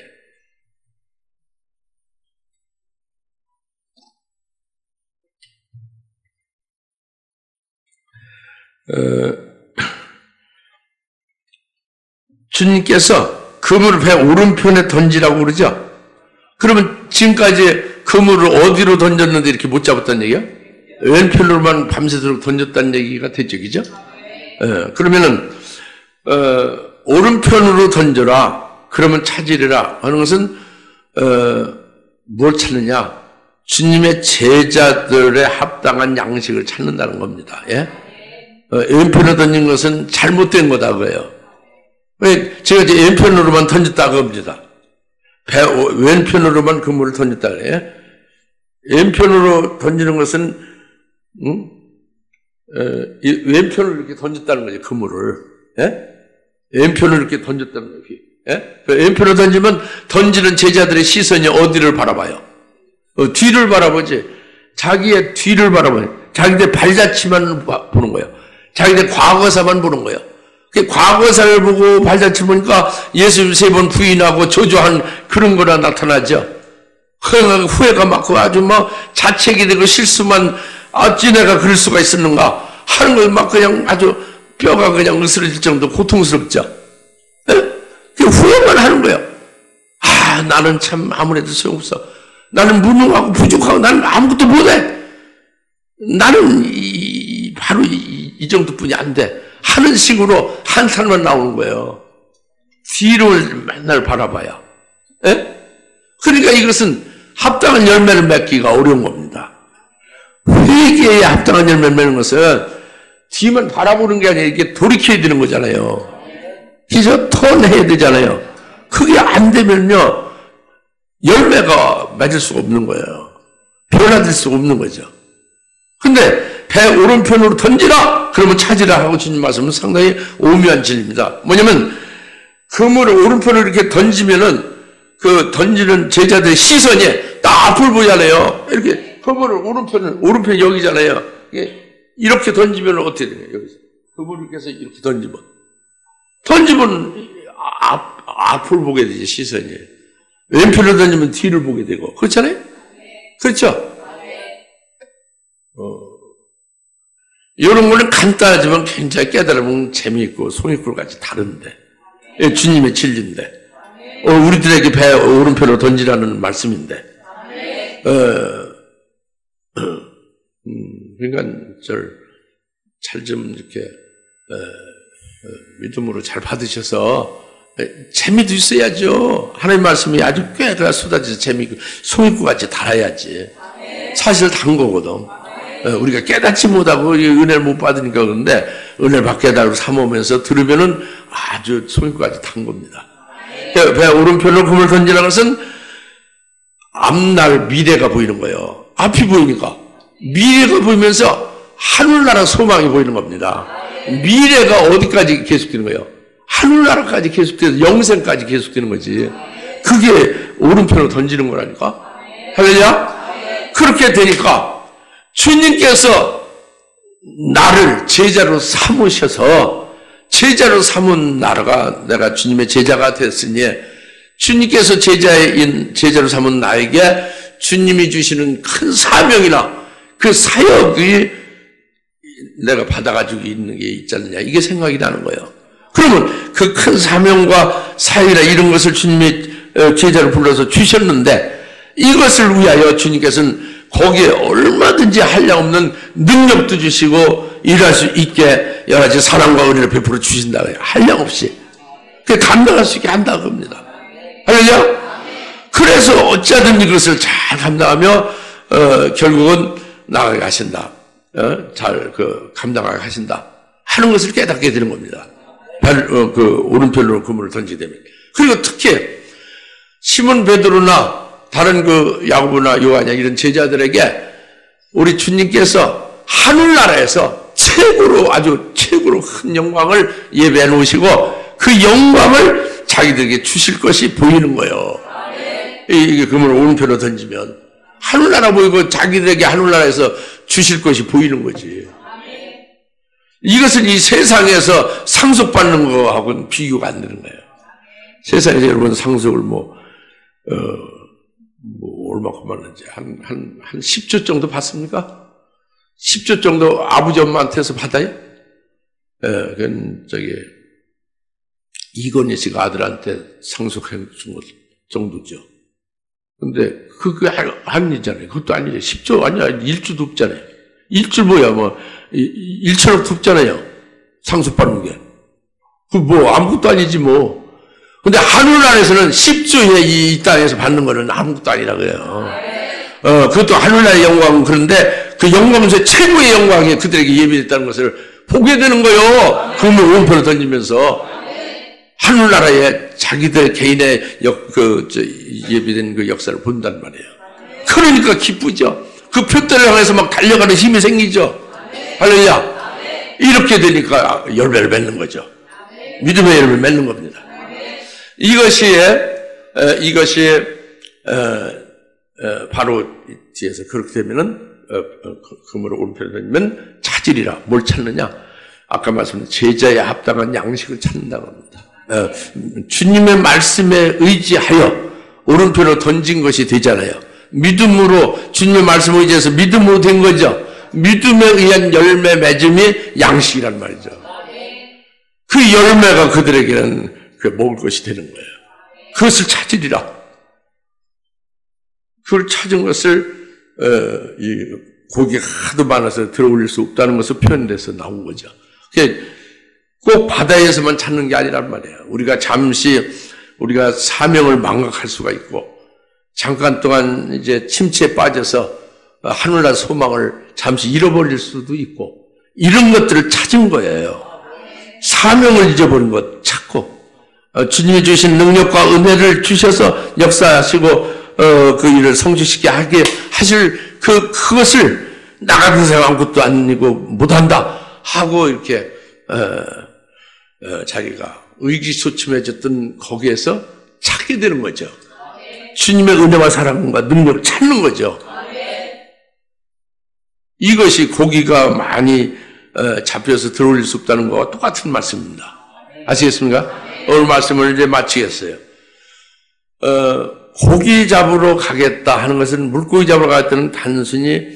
주님께서 그물을 배 오른편에 던지라고 그러죠. 그러면 지금까지 그물을 어디로 던졌는데 이렇게 못 잡았다는 얘기야? 왼편으로만 밤새도록 던졌다는 얘기가 되죠, 그죠? 그러면은 오른편으로 던져라. 그러면 찾으리라 하는 것은 뭘 찾느냐? 주님의 제자들의 합당한 양식을 찾는다는 겁니다. 예? 왼편으로 던진 것은 잘못된 거다 그래요. 제가 이제 왼편으로만 던졌다 그럽니다. 왼편으로만 그물을 던졌다 그래요. 왼편으로 던지는 것은 왼편으로 이렇게 던졌다는 거죠. 그물을. 예? 왼편으로 이렇게 던졌다는 거예요. 예? 왼편으로 던지면 던지는 제자들의 시선이 어디를 바라봐요? 뒤를 바라보지. 자기의 뒤를 바라봐요. 자기들 발자취만 보는 거예요. 자기들 과거사만 보는 거예요. 과거사를 보고 발자취를 보니까 예수 3번 부인하고 저주한 그런 거라 나타나죠. 후회가 많고 아주 뭐 자책이 되고 실수만 어찌 내가 그럴 수가 있었는가 하는 걸 막 그냥 아주 뼈가 그냥 으스러질 정도로 고통스럽죠. 후회만 하는 거예요. 아, 나는 참 아무래도 소용없어. 나는 무능하고 부족하고 나는 아무것도 못해. 나는 바로 이 정도뿐이 안 돼. 하는 식으로 한탄만 나오는 거예요. 뒤를 맨날 바라봐요. 예? 그러니까 이것은 합당한 열매를 맺기가 어려운 겁니다. 회개에 합당한 열매를 맺는 것은 뒤만 바라보는 게 아니라 이렇게 돌이켜야 되는 거잖아요. 그래서 턴해야 되잖아요. 그게 안 되면요, 열매가 맺을 수가 없는 거예요. 변화될 수가 없는 거죠. 근데 배 오른편으로 던지라! 그러면 찾으라 하고 주님 말씀은 상당히 오묘한 진리입니다. 뭐냐면 그물을 오른편으로 이렇게 던지면은 그 던지는 제자들의 시선이 딱 앞을 보잖아요. 이렇게 그물을 오른편 여기잖아요. 이렇게 던지면 어떻게 되나요? 여기서 그물을 이렇게 해서 이렇게 던지면 앞을 보게 되지, 시선이. 왼편으로 던지면 뒤를 보게 되고. 그렇잖아요? 그렇죠? 이런 거는 간단하지만 굉장히 깨달으면 재미있고 송이꿀같이 다른데. 주님의 진리인데. 우리들에게 배 오른편으로 던지라는 말씀인데. 그러니까 잘 좀 이렇게 믿음으로 잘 받으셔서 재미도 있어야죠. 하나님 말씀이 아주 꽤가 쏟아져서 재미있고 송이꿀같이 달아야지. 사실 단 거거든. 우리가 깨닫지 못하고 은혜를 못 받으니까 그런데 은혜를 받게 해달라고 사모하면서 들으면은 아주 송이꿀같이 단 겁니다. 배 오른편으로 그물 던지라는 것은 앞날 미래가 보이는 거예요. 앞이 보이니까 미래가 보이면서 하늘나라 소망이 보이는 겁니다. 미래가 어디까지 계속되는 거예요? 하늘나라까지 계속돼서 영생까지 계속되는 거지. 그게 오른편으로 던지는 거라니까. 할렐루야? 그렇게 되니까 주님께서 나를 제자로 삼으셔서 제자로 삼은 나라가 내가 주님의 제자가 됐으니 주님께서 제자로 삼은 나에게 주님이 주시는 큰 사명이나 그 사역이 내가 받아가지고 있는 게 있지 않느냐, 이게 생각이 나는 거예요. 그러면 그 큰 사명과 사역이나 이런 것을 주님이 제자로 불러서 주셨는데 이것을 위하여 주님께서는 거기에 얼마든지 한량없는 능력도 주시고 일할 수 있게 여러 가지 사랑과 은혜를 베풀어 주신다. 한량없이. 그 감당할 수 있게 한다고 합니다. 할렐루야? 그래서 어찌하든 이것을 잘 감당하며 결국은 나아가게 하신다. 잘 감당하게 하신다 하는 것을 깨닫게 되는 겁니다. 오른편으로 그물을 던지게 되면. 그리고 특히 시몬 베드로나 다른 야고보나 요한이나 이런 제자들에게 우리 주님께서 하늘나라에서 아주 최고로 큰 영광을 예배해 놓으시고 그 영광을 자기들에게 주실 것이 보이는 거예요. 이게 그물 오른편으로 던지면 하늘나라 보이고 자기들에게 하늘나라에서 주실 것이 보이는 거지. 이것은 이 세상에서 상속받는 거하고는 비교가 안 되는 거예요. 세상에서 여러분 상속을 얼마큼 받는지 한 10조 정도 받습니까? 10조 정도 아버지 엄마한테서 받아요? 그건 이건희 씨가 아들한테 상속해 준 것 정도죠. 근데 그게 아니잖아요. 그것도 아니에요. 10조 아니야. 1조도 없잖아요. 1조 뭐야, 1천억도 없잖아요. 상속받는 게. 그 뭐 아무것도 아니지 뭐. 근데 하늘 안에서는 10조에 이 땅에서 받는 거는 아무것도 아니라고요. 그것도 하늘나라의 영광은 그런데 그 영광에서 최고의 영광이 그들에게 예비됐다는 것을 보게 되는 거예요. 그러면 오른편을 던지면서 하늘나라에 자기들 개인의 예비된 그 역사를 본단 말이에요. 그러니까 기쁘죠. 그 표대를 향해서 막 달려가는 힘이 생기죠. 할렐루야. 이렇게 되니까 열매를 맺는 거죠. 믿음의 열매를 맺는 겁니다. 이것이 바로 뒤에서 그렇게 되면은 그러므로 오른편에 되면 찾으리라. 뭘 찾느냐? 아까 말씀드린 제자에 합당한 양식을 찾는다고 합니다. 주님의 말씀에 의지하여 오른편으로 던진 것이 되잖아요. 믿음으로 주님의 말씀에 의지해서 믿음으로 된 거죠. 믿음에 의한 열매 맺음이 양식이란 말이죠. 그 열매가 그들에게는 먹을 것이 되는 거예요. 그것을 찾으리라. 그걸 찾은 것을 이 고기가 하도 많아서 들어올릴 수 없다는 것을 표현돼서 나온 거죠. 꼭 바다에서만 찾는 게 아니란 말이에요. 우리가 잠시 우리가 사명을 망각할 수가 있고 잠깐 동안 이제 침체에 빠져서 하늘나라 소망을 잠시 잃어버릴 수도 있고 이런 것들을 찾은 거예요. 사명을 잊어버린 것 찾고 주님이 주신 능력과 은혜를 주셔서 역사하시고 그 일을 성취시키게 하게 하실 그것을 나 같은 사람 아무것도 아니고 못한다 하고 이렇게 자기가 의기소침해졌던 거기에서 찾게 되는 거죠. 주님의 은혜와 사랑과 능력을 찾는 거죠. 이것이 고기가 많이 잡혀서 들어올릴 수 없다는 것과 똑같은 말씀입니다. 아시겠습니까? 오늘 말씀을 이제 마치겠어요. 고기 잡으러 가겠다 하는 것은 물고기 잡으러 갈 때는 단순히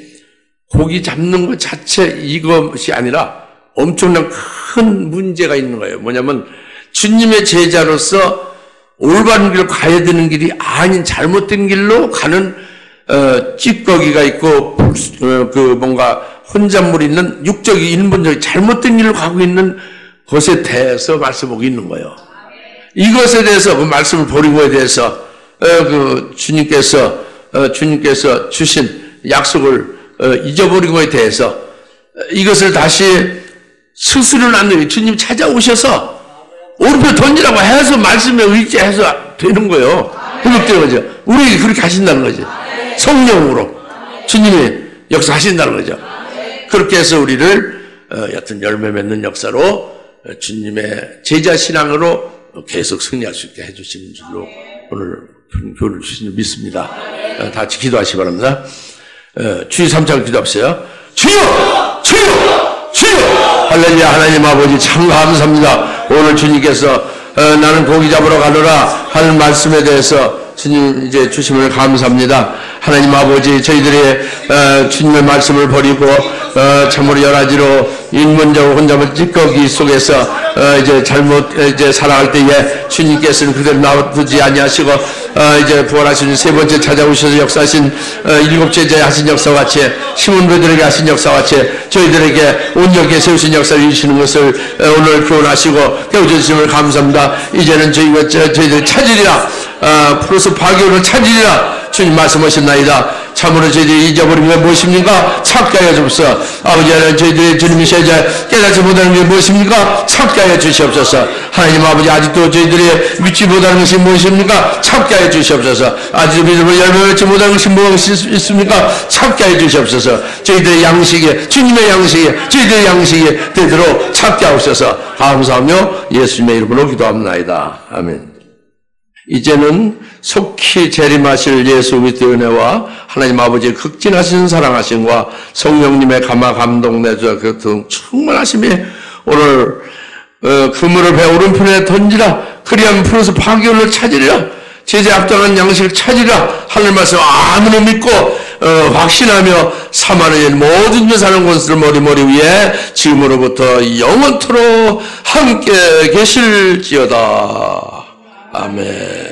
고기 잡는 것 자체 이것이 아니라 엄청난 큰 문제가 있는 거예요. 뭐냐면 주님의 제자로서 올바른 길로 가야 되는 길이 아닌 잘못된 길로 가는 찌꺼기가 있고 뭔가 혼잣물이 있는 육적이 인본적이 잘못된 길로 가고 있는 것에 대해서 말씀하고 있는 거예요. 이것에 대해서 그 말씀을 버리고에 대해서 주님께서 주신 약속을 잊어버린 것에 대해서 이것을 다시 스스로는 안 되고 주님 찾아오셔서 오른편 던지라고 해서 말씀에 의지해서 되는 거예요. 회복되는 거죠. 우리에게 그렇게 하신다는 거죠. 성령으로 주님이 역사하신다는 거죠. 그렇게 해서 우리를 여튼 열매 맺는 역사로 주님의 제자 신앙으로 계속 승리할 수 있게 해주시는 줄로 오늘 교훈을 주신 줄 믿습니다. 다 같이 기도하시기 바랍니다. 주의 3장 기도합시다. 주여! 주여! 주여! 할렐루야. 하나님 아버지 참 감사합니다. 오늘 주님께서 나는 고기 잡으러 가노라 하는 말씀에 대해서 주님 이제 주심을 감사합니다. 하나님 아버지 저희들이 주님의 말씀을 버리고 참으로 여러 가지로 인문적으로 혼자만 찌꺼기 속에서 이제 잘못 이제 살아갈 때에 주님께서는 그대로 놔두지 아니하시고 이제 부활하신 세 번째 찾아오셔서 역사하신 일곱 제자에 하신 역사와 같이 시몬 베드로에게 하신 역사와 같이 저희들에게 온전하게 세우신 역사를 이루시는 것을 오늘 교훈하시고 깨워주심을 감사합니다. 이제는 저희들 찾으리라 프로스 파교를 찾으리라 주님 말씀하셨나이다. 참으로 저희들이 잊어버린 게 무엇입니까? 찾게 하여 주옵소서. 아버지 하나님 저희들의 주님이셔야 깨닫지 못하는 게 무엇입니까? 찾게 하여 주시옵소서. 하나님 아버지 아직도 저희들이 믿지 못하는 것이 무엇입니까? 찾게 하여 주시옵소서. 아직도 믿음을 열매 맺지 못하는 것이 무엇이 있습니까? 찾게 하여 주시옵소서. 저희들의 양식에 주님의 양식에 저희들의 양식에 되도록 찾게 하옵소서. 감사하며 예수님의 이름으로 기도합니다. 아멘. 이제는 속히 재림하실 예수 그리스도의 은혜와 하나님 아버지의 극진하신 사랑하심과 성령님의 감화 감동 내주와 그 등 충만하심이 오늘 그물을 배 오른편에 던지라 그리하면 풀어서 파교를 찾으리라 제자에 합당한 양식을 찾으리라 하늘 말씀 아무나 믿고 확신하며 사마는 모든 자 사는 곳을 머리 위에 지금으로부터 영원토록 함께 계실지어다. 아멘.